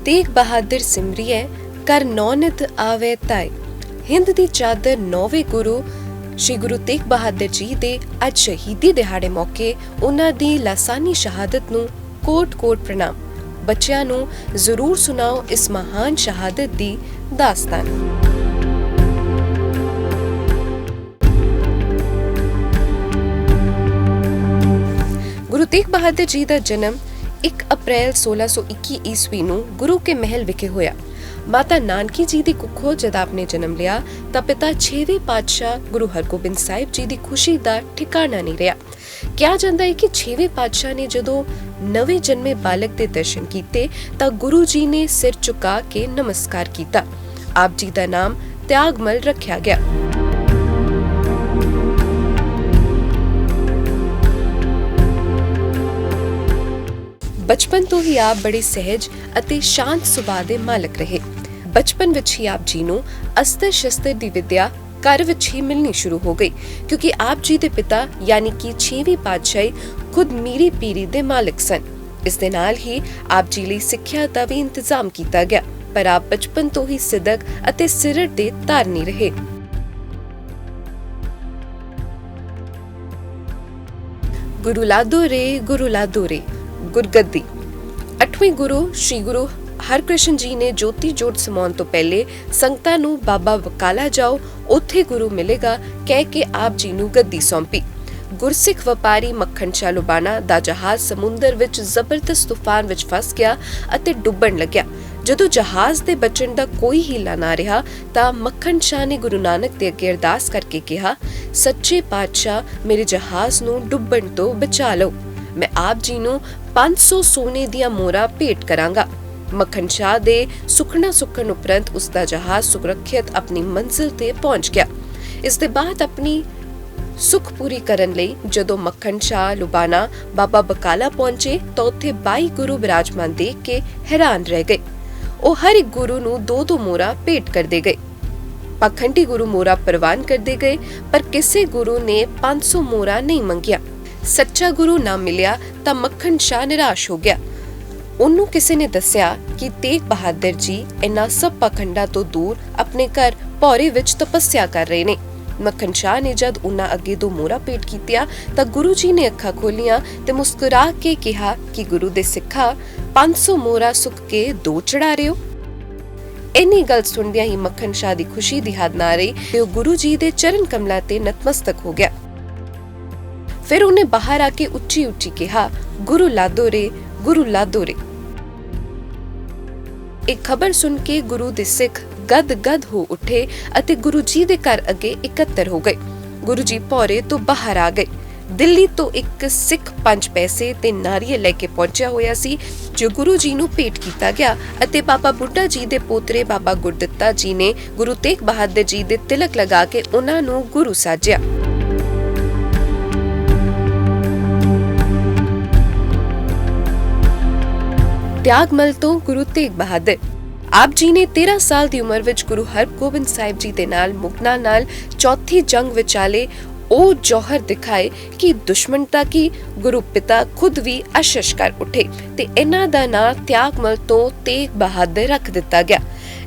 तेग बहादुर सिमरिए कर नौनित आवे ताए। हिंद दी चादर नौवे गुरु श्री गुरु तेग बहादुर जी दे अज शहीदी दिहाड़े मौके उन्हां दी लासानी शहादत नूं कोट-कोट प्रणाम। बच्चिआं नूं जरूर सुनाओ इस महान शहादत दी दास्तान। गुरु तेग बहादुर जी का जन्म 1 अप्रैल 1621 ईस्वी नूं गुरु के महल विखे होया। माता नानकी जी दी कुखों जद आपने जन्म लिया तां पिता 6वें पातशाह गुरु हरगोबिंद साहिब जी दी खुशी दा ठिकाना नहीं रहा। कहा जाता है कि 6वें पातशाह ने जदों नवे जन्मे बालक दे दर्शन कीते तां गुरु जी ने सिर झुका के नमस्कार कीता। आप जी दा नाम त्यागमल रखा गया। बचपन तो ही आप बड़े सहज ਅਤੇ शांत सुभाਅ ਦੇ मालक रहे। बचपन विच ही आप जी ਨੂੰ अस्त्र शस्त्र ਦੀ विद्या घर विच ही मिलनी शुरू हो गई, क्योंकि आप जी ਦੇ पिता यानी कि 6वीं पातशाही खुद मीरी पीरी ਦੇ मालिक सन। इस दे नाल ही आप जी ਲਈ ਸਿੱਖਿਆ ਦਾ ਵੀ ਇੰਤਜ਼ਾਮ ਕੀਤਾ ਗਿਆ, ਪਰ ਆਪ ਬਚਪਨ ਤੋਂ ਹੀ ਸਿਦਕ ਅਤੇ ਸਿਰੜ ਦੇ ਧਾਰਨੀ ਰਹੇ। गुरु लादो रे गुरगद्दी। 8वें गुरु श्री गुरु हरकृष्ण जी ने ज्योति जोत समाउण तो पहले संगतां नूं बाबा बकाला जाओ, उत्थे गुरु मिलेगा कह के आप जी नूं गद्दी सौंपी। गुरसिख व्यापारी मक्खन शाह लुबाना दा जहाज समुंदर विच जबरदस्त तूफान विच फस गया अते डुੱਬਣ ਲੱਗਿਆ। ਜਦੋਂ जहाज ਦੇ बचण ਦਾ ਕੋਈ ਹੀਲਾ ਨਾ ਰਿਹਾ ਤਾਂ ਮੱਖਣ ਸ਼ਾਹ ਨੇ ਗੁਰੂ ਨਾਨਕ ਦੇ ਅੱਗੇ ਅਰਦਾਸ ਕਰਕੇ ਕਿਹਾ, ਸੱਚੇ ਪਾਤਸ਼ਾਹ ਮੇਰੇ ਜਹਾਜ਼ ਨੂੰ ਡੁੱਬਣ ਤੋਂ ਬਚਾ ਲਓ। ਮੈਂ ਆਪ ਜੀ ਨੂੰ 500 ਸੋਨੇ ਦੀਆਂ ਮੋਹਰਾਂ ਭੇਟ ਕਰਾਂਗਾ। ਮੱਖਣ ਸ਼ਾਹ ਦੇ ਸੁਖਣਾ ਸੁਖਣ ਉਪਰੰਤ ਉਸ ਦਾ ਜਹਾਜ਼ ਸੁਰੱਖਿਅਤ ਆਪਣੀ ਮੰਜ਼ਿਲ ਤੇ ਪਹੁੰਚ ਗਿਆ। ਇਸ ਦੇ ਬਾਅਦ ਆਪਣੀ ਸੁਖ ਪੂਰੀ ਕਰਨ ਲਈ ਜਦੋਂ ਮੱਖਣ ਸ਼ਾਹ ਲੁਬਾਨਾ ਬਾਬਾ ਬਕਾਲਾ ਪਹੁੰਚੇ ਤਾਂ ਉੱਥੇ 22 ਗੁਰੂ ਬਿਰਾਜਮਾਨ ਦੇਖ ਕੇ ਹੈਰਾਨ ਰਹਿ ਗਏ। ਉਹ ਹਰ ਇੱਕ ਗੁਰੂ ਨੂੰ 2-2 ਮੋਹਰਾਂ ਭੇਟ ਕਰਦੇ ਗਏ। ਪਾਖੰਡੀ ਗੁਰੂ ਮੋਹਰਾਂ ਪ੍ਰਵਾਨ ਕਰਦੇ ਗਏ, ਪਰ ਕਿਸੇ ਗੁਰੂ ਨੇ 500 ਮੋਹਰਾਂ ਨਹੀਂ ਮੰਗੀਆਂ। ਸੱਚਾ ਗੁਰੂ ਨਾ ਮਿਲਿਆ ਤਾਂ ਮੱਖਣ ਸ਼ਾਹ ਨਿਰਾਸ਼ ਹੋ ਗਿਆ। ਉਹਨੂੰ ਕਿਸੇ ਨੇ ਦੱਸਿਆ ਕਿ ਤੇਗ ਬਹਾਦਰ ਜੀ ਇਹਨਾਂ ਸਭ ਪਾਖੰਡਾਂ ਤੋਂ ਦੂਰ ਆਪਣੇ ਘਰ ਭੌਰੇ ਵਿੱਚ ਤਪੱਸਿਆ ਕਰ ਰਹੇ ਨੇ। ਮੱਖਣ ਸ਼ਾਹ ਨੇ ਜਦ ਉਹਨਾਂ ਅੱਗੇ 2 ਮੋਹਰਾਂ ਭੇਟ ਕੀਤੀਆਂ ਤਾਂ ਗੁਰੂ ਜੀ ਨੇ ਅੱਖਾਂ ਖੋਲੀਆਂ ਤੇ ਮੁਸਕਰਾ ਕੇ ਕਿਹਾ ਕਿ ਗੁਰੂ ਦੇ ਸਿੱਖਾ 500 ਮੋਹਰਾਂ ਸੁੱਕ ਕੇ 2 ਚੜਾ ਰਹੇ ਹੋ। ਇੰਨੀ ਗੱਲ ਸੁਣਦਿਆਂ ਹੀ ਮੱਖਣ ਸ਼ਾਹ ਦੀ ਖੁਸ਼ੀ ਦੀ ਹੱਦ ਨਾ ਰਹੀ ਤੇ ਉਹ ਗੁਰੂ ਜੀ ਦੇ ਚਰਨ ਕਮਲਾਂ ਤੇ ਨਤਮਸਤਕ ਹੋ ਗਿਆ। ਫਿਰ ਉਹਨੇ ਬਾਹਰ ਆ ਕੇ ਉੱਚੀ ਉੱਚੀ ਕਿਹਾ, ਗੁਰੂ ਲਾਦੋ ਰੇ। ਇੱਕ ਖਬਰ ਸੁਣ ਕੇ ਗੁਰੂ ਦੇ ਸਿੱਖ ਗਦ ਹੋ ਉੱਠੇ ਅਤੇ ਗੁਰੂ ਜੀ ਦੇ ਘਰ ਅੱਗੇ ਇਕੱਤਰ ਹੋ ਗਏ। ਗੁਰੂ ਜੀ ਭੌਰੇ ਤੋਂ ਬਾਹਰ ਆ ਗਏ। ਦਿੱਲੀ ਤੋਂ ਇੱਕ ਸਿੱਖ 5 ਪੈਸੇ ਤੇ ਨਾਰੀਅਲ ਲੈ ਕੇ ਪਹੁੰਚਿਆ ਹੋਇਆ ਸੀ, ਜੋ ਗੁਰੂ ਜੀ ਨੂੰ ਭੇਟ ਕੀਤਾ ਗਿਆ ਅਤੇ ਬਾਬਾ ਬੁੱਢਾ ਜੀ ਦੇ ਪੋਤਰੇ ਬਾਬਾ ਗੁਰਦਿੱਤਾ ਜੀ ਨੇ ਗੁਰੂ ਤੇਗ ਬਹਾਦਰ ਜੀ ਦੇ ਤਿਲਕ ਲਗਾ ਕੇ ਉਹਨਾਂ ਨੂੰ ਗੁਰੂ ਸਾਜਿਆ। त्यागमल तो गुरु तेग बहादुर। आप जी ने 13 साल ਦੀ ਉਮਰ ਵਿੱਚ ਗੁਰੂ ਹਰਗੋਬਿੰਦ ਸਾਹਿਬ ਜੀ ਦੇ ਨਾਲ ਮੁਗਲਾਂ ਨਾਲ ਚੌਥੀ ਜੰਗ ਵਿਚਾਲੇ ਉਹ ਜੌਹਰ ਦਿਖਾਏ ਕਿ ਦੁਸ਼ਮਣਤਾ ਕੀ ਗੁਰੂ ਪਿਤਾ ਖੁਦ ਵੀ ਅਸ਼ਸ਼ ਕਰ ਉੱਠੇ ਤੇ ਇਹਨਾਂ ਦਾ ਨਾਂ ਤਿਆਗਮਲ ਤੋਂ ਤੇਗ ਬਹਾਦਰ ਰੱਖ ਦਿੱਤਾ ਗਿਆ।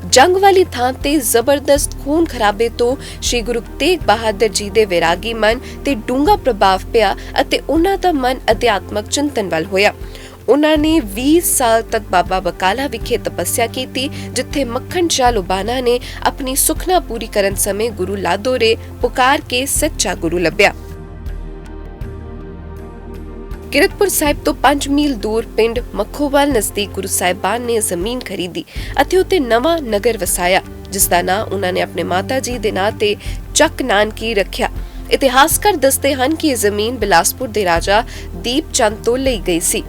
ਜੰਗ ਵਾਲੀ ਥਾਂ ਤੇ ਜ਼ਬਰਦਸਤ ਖੂਨ ਖਰਾਬੇ ਤੋਂ ਸ਼੍ਰੀ ਗੁਰੂ ਤੇਗ ਬਹਾਦਰ ਜੀ ਦੇ ਵਿਰਾਗੀ ਮਨ ਤੇ ਡੂੰਘਾ ਪ੍ਰਭਾਵ ਪਿਆ ਅਤੇ ਉਹਨਾਂ ਦਾ ਮਨ ਅਧਿਆਤਮਕ ਚਿੰਤਨ ਵੱਲ ਹੋਇਆ। ਉਹਨਾਂ ਨੇ 20 ਸਾਲ ਤੱਕ ਬਾਬਾ ਬਕਾਲਾ ਵਿਖੇ ਤਪੱਸਿਆ ਕੀਤੀ, ਜਿੱਥੇ ਮੱਖਣ ਸ਼ਾਹ ਲੁਬਾਨਾ ਨੇ ਆਪਣੀ ਸੁਖਨਾ ਪੂਰੀ ਕਰਨ ਸਮੇਂ ਗੁਰੂ ਲਾਦੋ ਰੇ ਪੁਕਾਰ ਕੇ ਸੱਚਾ ਗੁਰੂ ਲੱਭਿਆ। ਕਿਰਤਪੁਰ ਸਾਹਿਬ ਤੋਂ 5 ਮੀਲ ਦੂਰ ਪਿੰਡ ਮੱਖੋਵਾਲ ਨਜ਼ਦੀਕ ਗੁਰੂ ਸਾਹਿਬਾਨ ਨੇ ਜ਼ਮੀਨ ਖਰੀਦੀ ਅਤੇ ਉੱਤੇ ਨਵਾਂ ਨਗਰ ਵਸਾਇਆ, ਜਿਸ ਦਾ ਨਾਂ ਉਹਨਾਂ ਨੇ ਆਪਣੇ ਮਾਤਾ ਜੀ ਦੇ ਨਾਂ ਤੇ ਚੱਕ ਨਾਨਕੀ ਰੱਖਿਆ। ਇਤਿਹਾਸਕਾਰ ਦੱਸਦੇ ਹਨ ਕਿ ਇਹ ਜ਼ਮੀਨ ਬਿਲਾਸਪੁਰ ਦੇ ਰਾਜਾ ਦੀਪ ਚੰਦ ਤੋਂ ਲਈ ਗਈ ਸੀ।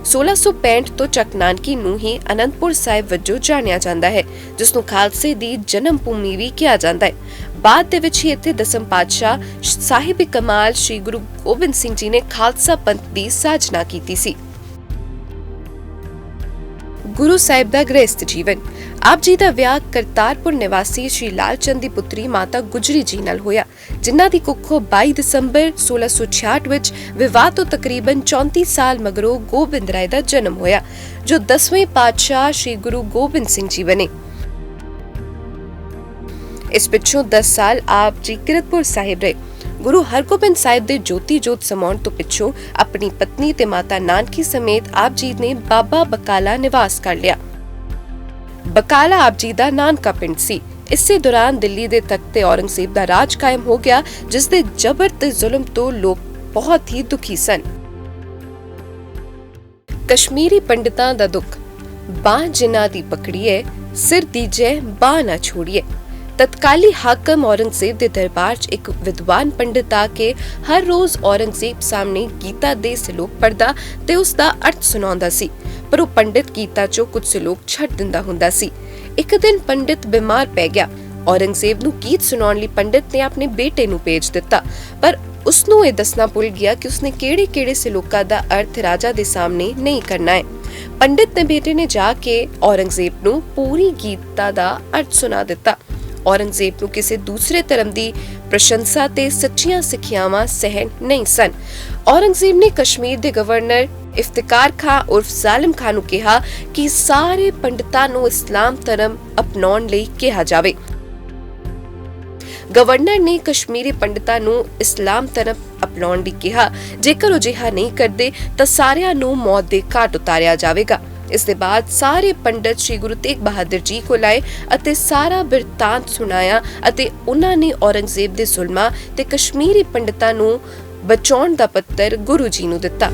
1665 ਤੋਂ ਚੱਕ ਨਾਨਕੀ ਨੂੰ ਹੀ ਅਨੰਦਪੁਰ ਸਾਹਿਬ ਵਜੋਂ ਜਾਣਿਆ ਜਾਂਦਾ ਹੈ, ਜਿਸ ਨੂੰ ਖਾਲਸੇ ਦੀ ਜਨਮ ਭੂਮੀ ਵੀ ਕਿਹਾ ਜਾਂਦਾ ਹੈ। ਬਾਅਦ ਦੇ ਵਿੱਚ ਹੀ ਇੱਥੇ ਦਸਮ ਪਾਤਸ਼ਾਹ ਸਾਹਿਬ ਕਮਾਲ ਸ਼੍ਰੀ ਗੁਰੂ ਗੋਬਿੰਦ ਸਿੰਘ ਜੀ ਨੇ ਖਾਲਸਾ ਪੰਥ ਦੀ ਸਾਜਨਾ ਕੀਤੀ ਸੀ। ਗੁਰੂ ਸਾਹਿਬ ਦਾ ਗ੍ਰਹਿਸਥ ਜੀਵਨ। ਆਪ ਜੀ ਦਾ ਵਿਆਹ ਕਰਤਾਰਪੁਰ ਨਿਵਾਸੀ ਸ਼੍ਰੀ ਲਾਲ ਚੰਦ ਦੀ ਪੁੱਤਰੀ ਮਾਤਾ ਗੁਜਰੀ ਜੀ ਨਾਲ ਹੋਇਆ, ਜਿਨ੍ਹਾਂ ਦੀ ਕੁੱਖੋਂ 22 ਦਸੰਬਰ 1666 ਵਿੱਚ ਵਿਵਾਹ ਤੋਂ ਤਕਰੀਬਨ 34 ਸਾਲ ਮਗਰੋਂ ਗੋਬਿੰਦ ਰਾਏ ਦਾ ਜਨਮ ਹੋਇਆ, ਜੋ 10ਵੇਂ ਪਾਤਸ਼ਾਹ ਸ਼੍ਰੀ ਗੁਰੂ ਗੋਬਿੰਦ ਸਿੰਘ ਜੀ ਬਣੇ। ਇਸ ਪਿੱਛੋਂ 10 ਸਾਲ ਆਪ ਜੀ ਕੀਰਤਪੁਰ ਸਾਹਿਬ ਰਹੇ। ਗੁਰੂ ਹਰਗੋਬਿੰਦ ਸਾਹਿਬ ਦੇ ਜੋਤੀ ਜੋਤ ਸਮਾਉਣ ਤੋਂ ਪਿੱਛੋਂ ਆਪਣੀ ਪਤਨੀ ਤੇ ਮਾਤਾ ਨਾਨਕੀ ਸਮੇਤ ਆਪ ਜੀ ਨੇ ਬਾਬਾ ਬਕਾਲਾ ਨਿਵਾਸ ਕਰ ਲਿਆ। ਬਕਾਲਾ ਆਪ ਜੀ ਦਾ ਨਾਨਕਾ ਪਿੰਡ ਸੀ। ਇਸੇ ਦੌਰਾਨ ਦਿੱਲੀ ਦੇ ਤਖਤ ਤੇ ਔਰੰਗਜ਼ੇਬ ਦਾ ਰਾਜ ਕਾਇਮ ਹੋ ਗਿਆ, ਜਿਸ ਦੇ ਜ਼ਬਰ ਤੇ ਜ਼ੁਲਮ ਤੋਂ ਲੋਕ ਬਹੁਤ ਹੀ ਦੁਖੀ ਸਨ। ਕਸ਼ਮੀਰੀ ਪੰਡਤਾਂ ਦਾ ਦੁੱਖ, ਬਾਂਹ ਜਿਨ੍ਹਾਂ ਦੀ ਪਕੜੀਏ, ਸਿਰ ਦੀਜੇ ਬਾਂਹ ਨਾ ਛੋੜੀਏ। तत्काली हाकम औरंगजेब ਦੇ ਦਰਬਾਰ 'ਚ ਇੱਕ ਵਿਦਵਾਨ ਪੰਡਿਤ ਆ ਕੇ ਹਰ ਰੋਜ਼ ਔਰੰਗਜ਼ੇਬ ਸਾਹਮਣੇ ਗੀਤਾ ਦੇ ਸ਼ਲੋਕ ਪੜ੍ਹਦਾ ਤੇ ਉਸ ਦਾ ਅਰਥ ਸੁਣਾਉਂਦਾ ਸੀ, ਪਰ ਉਹ ਪੰਡਿਤ ਗੀਤਾ 'ਚੋਂ ਕੁਝ ਸ਼ਲੋਕ ਛੱਡ ਦਿੰਦਾ ਹੁੰਦਾ ਸੀ। ਇੱਕ ਦਿਨ ਪੰਡਿਤ ਬਿਮਾਰ ਪੈ ਗਿਆ। ਔਰੰਗਜ਼ੇਬ ਨੂੰ ਗੀਤ ਸੁਣਾਉਣ ਲਈ ਪੰਡਿਤ ਨੇ ਆਪਣੇ ਬੇਟੇ ਨੂੰ ਭੇਜ ਦਿੱਤਾ, ਪਰ ਉਸ ਨੂੰ ਇਹ ਦੱਸਣਾ ਭੁੱਲ ਗਿਆ ਕਿ ਉਸਨੇ ਕਿਹੜੇ-ਕਿਹੜੇ ਸ਼ਲੋਕਾਂ ਦਾ ਅਰਥ ਰਾਜਾ ਦੇ ਸਾਹਮਣੇ ਨਹੀਂ ਕਰਨਾ ਹੈ। ਪੰਡਿਤ ਦੇ ਬੇਟੇ ਨੇ ਜਾ ਕੇ ਔਰੰਗਜ਼ੇਬ ਨੂੰ ਪੂਰੀ ਗੀਤਾ ਦਾ ਅਰਥ ਸੁਣਾ ਦਿੱਤਾ। ਔਰੰਗਜ਼ੇਬ ਨੂੰ ਕਿਸੇ ਦੂਸਰੇ ਧਰਮ ਦੀ ਪ੍ਰਸ਼ੰਸਾ ਤੇ ਸੱਚੀਆਂ ਸਿੱਖਿਆਵਾਂ ਸਹਿਣ ਨਹੀਂ ਸਨ। ਔਰੰਗਜ਼ੇਬ ਨੇ ਕਸ਼ਮੀਰ ਦੇ ਗਵਰਨਰ ਇਫਤਿਕਾਰ ਖਾਂ ਉਰਫ ਜ਼ਾਲਿਮ ਖਾਂ ਨੂੰ ਕਿਹਾ ਕਿ ਸਾਰੇ ਪੰਡਤਾਂ ਨੂੰ ਇਸਲਾਮ ਧਰਮ ਅਪਣਾਉਣ ਲਈ ਕਿਹਾ ਜਾਵੇ। ਗਵਰਨਰ ਨੇ ਕਸ਼ਮੀਰੀ ਪੰਡਤਾਂ ਨੂੰ ਇਸਲਾਮ ਧਰਮ ਅਪਣਾਉਣ ਲਈ ਕਿਹਾ, ਜੇਕਰ ਉਹ ਅਜਿਹਾ ਨਹੀਂ ਕਰਦੇ ਤਾਂ ਸਾਰਿਆਂ ਨੂੰ ਮੌਤ ਦੇ ਘਾਟ ਉਤਾਰਿਆ ਜਾਵੇਗਾ। ਇਸ ਦੇ ਬਾਅਦ ਸਾਰੇ ਪੰਡਤ ਸ਼੍ਰੀ ਗੁਰੂ ਤੇਗ ਬਹਾਦਰ ਜੀ ਕੋਲ ਆਏ ਅਤੇ ਸਾਰਾ ਬਿਰਤਾਂਤ ਸੁਣਾਇਆ ਅਤੇ ਉਹਨਾਂ ਨੇ ਔਰੰਗਜ਼ੇਬ ਦੇ ਜ਼ੁਲਮਾਂ ਤੇ ਕਸ਼ਮੀਰੀ ਪੰਡਤਾਂ ਨੂੰ ਬਚਾਉਣ ਦਾ ਪੱਤਰ ਗੁਰੂ ਜੀ ਨੂੰ ਦਿੱਤਾ।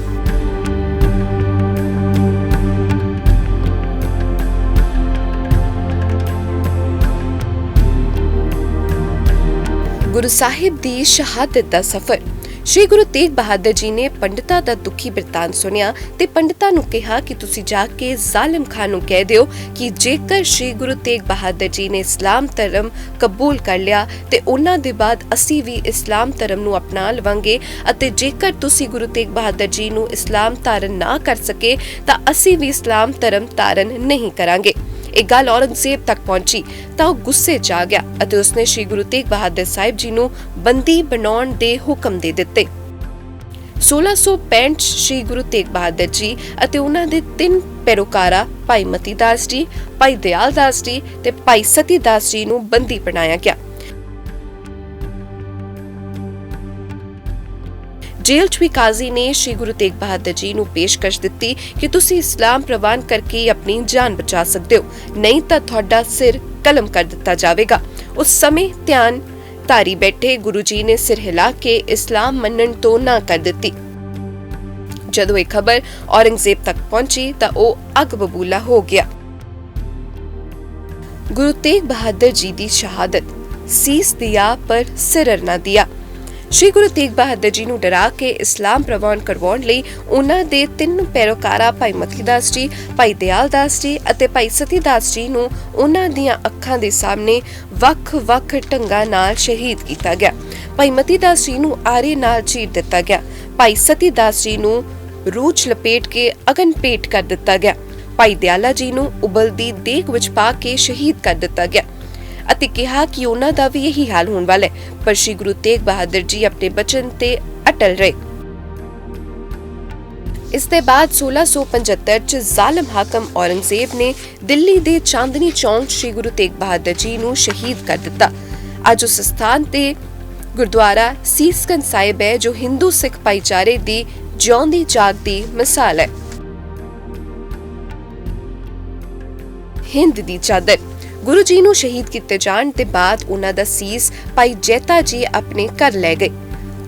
ਗੁਰੂ ਸਾਹਿਬ ਦੀ ਸ਼ਹਾਦਤ ਦਾ ਸਫ਼ਰ। ਸ਼੍ਰੀ ਗੁਰੂ ਤੇਗ ਬਹਾਦਰ ਜੀ ਨੇ ਪੰਡਤਾਂ ਦਾ ਦੁਖੀ ਬਿਰਤਾਂਤ ਸੁਣਿਆ ਤੇ ਪੰਡਤਾਂ ਨੂੰ ਕਿਹਾ ਕਿ ਤੁਸੀਂ ਜਾ ਕੇ ਜ਼ਾਲਿਮ ਖਾਨ ਨੂੰ ਕਹਿ ਦਿਓ ਕਿ ਜੇਕਰ ਸ਼੍ਰੀ ਗੁਰੂ ਤੇਗ ਬਹਾਦਰ ਜੀ ਨੇ ਇਸਲਾਮ ਧਰਮ ਕਬੂਲ ਕਰ ਲਿਆ ਤੇ ਉਹਨਾਂ ਦੇ ਬਾਅਦ ਅਸੀਂ ਵੀ ਇਸਲਾਮ ਧਰਮ ਨੂੰ ਅਪਣਾ ਲਵਾਂਗੇ, ਅਤੇ ਜੇਕਰ ਤੁਸੀਂ ਗੁਰੂ ਤੇਗ ਬਹਾਦਰ ਜੀ ਨੂੰ ਇਸਲਾਮ ਧਾਰਨ ਨਾ ਕਰ ਸਕੇ ਤਾਂ ਅਸੀਂ ਵੀ ਇਸਲਾਮ ਧਰਮ ਧਾਰਨ ਨਹੀਂ ਕਰਾਂਗੇ। ਇਹ ਗੱਲ ਔਰੰਗਜ਼ੇਬ ਤੱਕ ਪਹੁੰਚੀ ਤਾਂ ਉਹ ਗੁੱਸੇ 'ਚ ਆ ਗਿਆ ਅਤੇ ਉਸਨੇ ਸ਼੍ਰੀ ਗੁਰੂ ਤੇਗ ਬਹਾਦਰ ਸਾਹਿਬ ਜੀ ਨੂੰ ਬੰਦੀ ਬਣਾਉਣ ਦੇ ਹੁਕਮ ਦੇ ਦਿੱਤੇ। 1665 ਸ਼੍ਰੀ ਗੁਰੂ ਤੇਗ ਬਹਾਦਰ ਜੀ ਅਤੇ ਉਹਨਾਂ ਦੇ 3 ਪੈਰੋਕਾਰਾਂ ਭਾਈ ਮਤੀ ਦਾਸ ਜੀ, ਭਾਈ ਦਿਆਲ ਦਾਸ ਜੀ ਤੇ ਭਾਈ ਸਤੀ ਦਾਸ ਜੀ ਨੂੰ ਬੰਦੀ ਬਣਾਇਆ ਗਿਆ। ਜੇਲ੍ਹ 'ਚ ਵੀ ਕਾਜ਼ੀ ਨੇ ਸ਼੍ਰੀ ਗੁਰੂ ਤੇਗ ਬਹਾਦਰ ਜੀ ਨੂੰ ਪੇਸ਼ਕਸ਼ ਦਿੱਤੀ ਕਿ ਤੁਸੀਂ ਇਸਲਾਮ ਪ੍ਰਵਾਨ ਕਰਕੇ ਆਪਣੀ ਜਾਨ ਬਚਾ ਸਕਦੇ ਹੋ, ਨਹੀਂ ਤਾਂ ਤੁਹਾਡਾ ਸਿਰ ਕਲਮ ਕਰ ਦਿੱਤਾ ਜਾਵੇਗਾ। ਉਸ ਸਮੇਂ ਧਿਆਨ ਧਾਰੀ ਬੈਠੇ ਗੁਰੂ ਜੀ ਨੇ ਸਿਰ ਹਿਲਾ ਕੇ ਇਸਲਾਮ ਮੰਨਣ ਤੋਂ ਨਾ ਕਰ ਦਿੱਤੀ। ਜਦੋਂ ਇਹ ਖਬਰ ਔਰੰਗਜ਼ੇਬ ਤੱਕ ਪਹੁੰਚੀ ਤਾਂ ਉਹ ਅੱਗ ਬਬੂਲਾ ਹੋ ਗਿਆ। ਗੁਰੂ ਤੇਗ ਬਹਾਦਰ ਜੀ ਦੀ ਸ਼ਹਾਦਤ। ਸੀਸ ਦਿਆ ਪਰ ਸਿਰ ਨਾ ਦਿਆ। ਸ਼੍ਰੀ ਗੁਰੂ ਤੇਗ ਬਹਾਦਰ ਜੀ ਨੂੰ ਡਰਾ ਕੇ ਇਸਲਾਮ ਪ੍ਰਵਾਨ ਕਰਵਾਉਣ ਲਈ ਉਹਨਾਂ ਦੇ 3 ਪੈਰੋਕਾਰਾਂ ਭਾਈ ਮਤੀ ਦਾਸ ਜੀ, ਭਾਈ ਦਿਆਲ ਦਾਸ ਜੀ ਅਤੇ ਭਾਈ ਸਤੀ ਦਾਸ ਜੀ ਨੂੰ ਉਹਨਾਂ ਦੀਆਂ ਅੱਖਾਂ ਦੇ ਸਾਹਮਣੇ ਵੱਖ-ਵੱਖ ਢੰਗਾਂ ਨਾਲ ਸ਼ਹੀਦ ਕੀਤਾ ਗਿਆ। ਭਾਈ ਮਤੀ ਦਾਸ ਜੀ ਨੂੰ ਆਰੇ ਨਾਲ ਚੀਰ ਦਿੱਤਾ ਗਿਆ। ਭਾਈ ਸਤੀ ਦਾਸ ਜੀ ਨੂੰ ਰੂਚ ਲਪੇਟ ਕੇ ਅਗਨ ਭੇਟ ਕਰ ਦਿੱਤਾ ਗਿਆ। ਭਾਈ ਦਿਆਲਾ ਜੀ ਨੂੰ ਉਬਲਦੀ ਦੇਗ ਵਿੱਚ ਪਾ ਕੇ ਸ਼ਹੀਦ ਕਰ ਦਿੱਤਾ ਗਿਆ ਅਤੇ ਕਿਹਾ ਕਿ ਉਹਨਾਂ ਦਾ ਵੀ ਇਹੀ ਹਾਲ ਹੋਣ ਵਾਲਾ ਹੈ, ਪਰ ਸ਼੍ਰੀ ਗੁਰੂ ਤੇਗ ਬਹਾਦਰ ਜੀ ਆਪਣੇ ਬਚਨ ਤੇ ਅਟਲ ਰਹੇ। ਇਸ ਦੇ ਬਾਅਦ 1675 ਚ ਜ਼ਾਲਿਮ ਹਾਕਮ ਔਰੰਗਜ਼ੇਬ ਨੇ ਦਿੱਲੀ ਦੇ ਚਾਂਦਨੀ ਚੌਂਕ ਸ਼੍ਰੀ ਗੁਰੂ ਤੇਗ ਬਹਾਦਰ ਜੀ ਨੂੰ ਸ਼ਹੀਦ ਕਰ ਦਿੱਤਾ। ਅੱਜ ਉਸ ਸਥਾਨ ਤੇ ਗੁਰਦੁਆਰਾ ਸੀਸਗੰਜ ਸਾਹਿਬ ਹੈ, ਜੋ ਹਿੰਦੂ ਸਿੱਖ ਭਾਈਚਾਰੇ ਦੀ ਜਿਉਂਦੀ ਜਾਗਦੀ ਮਿਸਾਲ ਹੈ। ਹਿੰਦ ਦੀ ਚਾਦਰ। ਗੁਰੂ ਜੀ ਨੂੰ ਸ਼ਹੀਦ ਕੀਤੇ ਜਾਣ ਦੇ ਬਾਅਦ ਉਹਨਾਂ ਦਾ ਸੀਸ ਭਾਈ ਜੈਤਾ ਜੀ ਆਪਣੇ ਘਰ ਲੈ ਗਏ।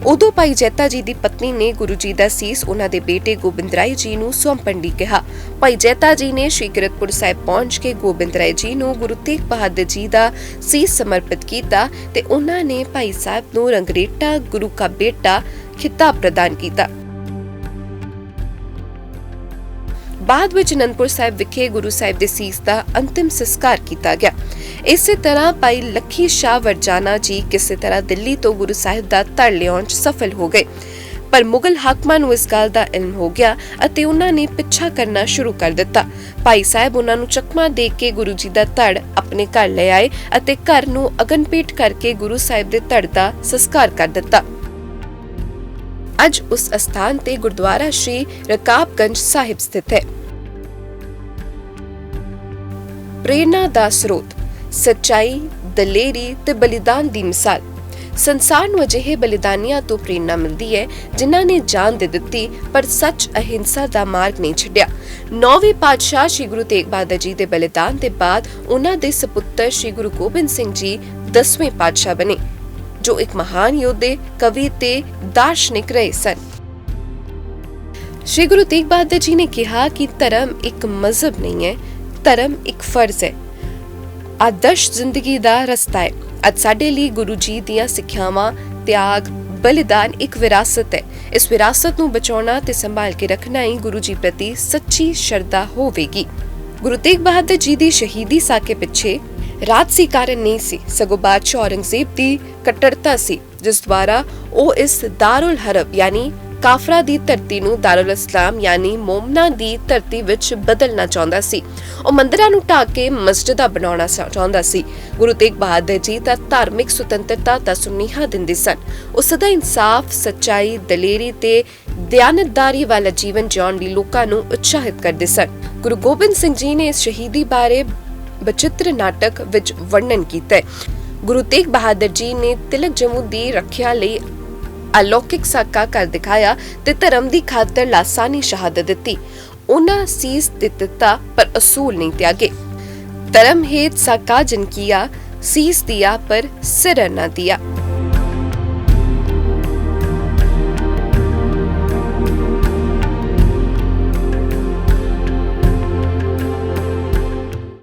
ਉਦੋਂ ਭਾਈ ਜੈਤਾ ਜੀ ਦੀ ਪਤਨੀ ਨੇ ਗੁਰੂ ਜੀ ਦਾ ਸੀਸ ਉਹਨਾਂ ਦੇ ਬੇਟੇ ਗੋਬਿੰਦ ਰਾਏ ਜੀ ਨੂੰ ਸੌਂਪਣ ਲਈ ਕਿਹਾ। ਭਾਈ ਜੈਤਾ ਜੀ ਨੇ ਸ਼੍ਰੀ ਕੀਰਤਪੁਰ ਸਾਹਿਬ ਪਹੁੰਚ ਕੇ ਗੋਬਿੰਦ ਰਾਏ ਜੀ ਨੂੰ ਗੁਰੂ ਤੇਗ ਬਹਾਦਰ ਜੀ ਦਾ ਸੀਸ ਸਮਰਪਿਤ ਕੀਤਾ ਤੇ ਉਹਨਾਂ ਨੇ ਭਾਈ ਸਾਹਿਬ ਨੂੰ ਰੰਗਰੇਟਾ ਗੁਰੂ ਕਾ ਬੇਟਾ ਖਿਤਾਬ ਪ੍ਰਦਾਨ ਕੀਤਾ। ਬਾਅਦ ਵਿੱਚ ਅਨੰਦਪੁਰ ਸਾਹਿਬ ਵਿਖੇ ਗੁਰੂ ਸਾਹਿਬ ਦੇ ਸੀਸ ਦਾ ਅੰਤਿਮ ਸੰਸਕਾਰ ਕੀਤਾ ਗਿਆ। ਇਸੇ ਤਰ੍ਹਾਂ ਭਾਈ ਲੱਖੀ ਸ਼ਾਹ ਵਰਜਾਨਾ ਜੀ ਕਿਸੇ ਤਰ੍ਹਾਂ ਦਿੱਲੀ ਤੋਂ ਗੁਰੂ ਸਾਹਿਬ ਦਾ ਧੜ ਲਿਆਉਣ 'ਚ ਸਫਲ ਹੋ ਗਏ। ਪਰ ਮੁਗਲ ਹਾਕਮਾਂ ਨੂੰ ਇਸ ਗੱਲ ਦਾ ਇਲਮ ਹੋ ਗਿਆ ਅਤੇ ਉਹਨਾਂ ਨੇ ਪਿੱਛਾ ਕਰਨਾ ਸ਼ੁਰੂ ਕਰ ਦਿੱਤਾ। ਭਾਈ ਸਾਹਿਬ ਉਹਨਾਂ ਨੂੰ ਚਕਮਾ ਦੇ ਕੇ ਗੁਰੂ ਜੀ ਦਾ ਧੜ ਆਪਣੇ ਘਰ ਲੈ ਆਏ ਅਤੇ ਘਰ ਨੂੰ ਅਗਨਪੇਟ ਕਰਕੇ ਗੁਰੂ ਸਾਹਿਬ ਦੇ ਧੜ ਦਾ ਸੰਸਕਾਰ ਕਰ ਦਿੱਤਾ। ਅੱਜ ਉਸ ਅਸਥਾਨ ਤੇ ਗੁਰਦੁਆਰਾ ਸ਼੍ਰੀ ਰਕਾਬਗੰਜ ਸਾਹਿਬ ਸਥਿਤ ਹੈ। ਪ੍ਰੇਰਨਾ ਦਾ ਸਰੋਤ, ਸੱਚਾਈ, ਦਲੇਰੀ ਤੇ ਬਲੀਦਾਨ ਦੀ ਮਿਸਾਲ। ਸੰਸਾਰ ਨੂੰ ਅਜਿਹੇ ਬਲੀਦਾਨੀਆਂ ਤੋਂ ਪ੍ਰੇਰਨਾ ਮਿਲਦੀ ਹੈ ਜਿਨ੍ਹਾਂ ਨੇ ਜਾਨ ਦੇ ਦਿੱਤੀ ਪਰ ਸੱਚ ਅਹਿੰਸਾ ਦਾ ਮਾਰਗ ਨਹੀਂ ਛੱਡਿਆ। 9ਵੇਂ ਪਾਤਸ਼ਾਹ ਸ੍ਰੀ ਗੁਰੂ ਤੇਗ ਬਹਾਦਰ ਜੀ ਦੇ ਬਲੀਦਾਨ ਦੇ ਬਾਅਦ ਉਹਨਾਂ ਦੇ ਸਪੁੱਤਰ ਸ੍ਰੀ ਗੁਰੂ ਗੋਬਿੰਦ ਸਿੰਘ ਜੀ 10ਵੇਂ ਪਾਤਸ਼ਾਹ ਬਣੇ, ਜੋ ਇੱਕ ਮਹਾਨ ਯੋਧੇ, ਕਵੀ ਤੇ ਦਾਰਸ਼ਨਿਕ ਰਹੇ ਸਨ। ਸ੍ਰੀ ਗੁਰੂ ਤੇਗ ਬਹਾਦਰ ਜੀ ਨੇ ਕਿਹਾ ਕਿ ਧਰਮ ਇੱਕ ਮਜ਼ਹਬ ਨਹੀਂ ਹੈ, ਧਰਮ ਇੱਕ ਫਰਜ਼ ਹੈ, ਆਦਰਸ਼ ਜ਼ਿੰਦਗੀ ਦਾ ਰਸਤਾ ਹੈ। ਅੱਜ ਸਾਡੇ ਲਈ ਗੁਰੂ ਜੀ ਦੀਆਂ ਸਿੱਖਿਆਵਾਂ, ਤਿਆਗ, ਬਲੀਦਾਨ ਇੱਕ ਵਿਰਾਸਤ ਹੈ। ਇਸ ਵਿਰਾਸਤ ਨੂੰ ਬਚਾਉਣਾ ਤੇ ਸੰਭਾਲ ਕੇ ਰੱਖਣਾ ਹੀ ਗੁਰੂ ਜੀ ਪ੍ਰਤੀ ਸੱਚੀ ਸ਼ਰਧਾ ਹੋਵੇਗੀ। ਗੁਰੂ ਤੇਗ ਬਹਾਦਰ ਜੀ ਦੀ ਸ਼ਹੀਦੀ ਸਾਕੇ ਪਿੱਛੇ ਰਾਜਸੀ ਕਾਰਨ ਨਹੀਂ ਸੀ, ਸਗੋਂ ਬਾਦਸ਼ਾਹ ਔਰੰਗਜ਼ੇਬ ਦੀ ਕੱਟੜਤਾ ਸੀ, ਜਿਸ ਦੁਆਰਾ ਉਹ ਇਸ ਦਾਰੁਲ ਹਰਬ ਯਾਨੀ ਕਾਫਰਾਂ ਦੀ ਧਰਤੀ ਨੂੰ ਦਾਰੁਲ ਇਸਲਾਮ ਯਾਨੀ ਮੋਮਨਾਂ ਦੀ ਧਰਤੀ ਵਿੱਚ ਬਦਲਣਾ ਚਾਹੁੰਦਾ ਸੀ। ਉਹ ਮੰਦਿਰਾਂ ਨੂੰ ਢਾਹ ਕੇ ਮਸਜਿਦਾਂ ਬਣਾਉਣਾ ਚਾਹੁੰਦਾ ਸੀ। ਗੁਰੂ ਤੇਗ ਬਹਾਦਰ ਜੀ ਤਾਂ ਧਾਰਮਿਕ ਸੁਤੰਤਰਤਾ ਦਾ ਸੁਨੇਹਾ ਦਿੰਦੇ ਸਨ। ਉਹ ਸਦਾ ਇਨਸਾਫ, ਸੱਚਾਈ, ਦਲੇਰੀ ਤੇ ਦਿਆਨਤਦਾਰੀ ਵਾਲਾ ਜੀਵਨ ਜਿਉਣ ਲਈ ਲੋਕਾਂ ਨੂੰ ਉਤਸ਼ਾਹਿਤ ਕਰਦੇ ਸਨ। ਗੁਰੂ ਗੋਬਿੰਦ ਸਿੰਘ ਜੀ ਨੇ ਇਸ ਸ਼ਹੀਦੀ ਬਾਰੇ ਬਚਿੱਤਰ ਨਾਟਕ ਵਿੱਚ ਵਰਣਨ ਕੀਤਾ ਹੈ। ਗੁਰੂ ਤੇਗ ਬਹਾਦਰ ਜੀ ਨੇ ਤਿਲਕ ਜੰਮੂ ਦੀ ਰੱਖਿਆ ਲਈ ਅਲੌਕਿਕ ਸਾਕਾ ਕਰ ਦਿਖਾਇਆ ਤੇ ਧਰਮ ਦੀ ਖਾਤਰ ਲਾਸਾਨੀ ਸ਼ਹਾਦਤ ਦਿੱਤੀ। ਉਹਨਾਂ ਸੀਸ ਦਿੱਤਾ ਪਰ ਅਸੂਲ ਨਹੀਂ ਤਿਆਗੇ। ਧਰਮ ਹੇਤ ਸਾਕਾ ਜਿਨ ਕੀਆ, ਸੀਸ ਦਿਆ ਪਰ ਸਿਰ ਨਾ ਦਿਆ।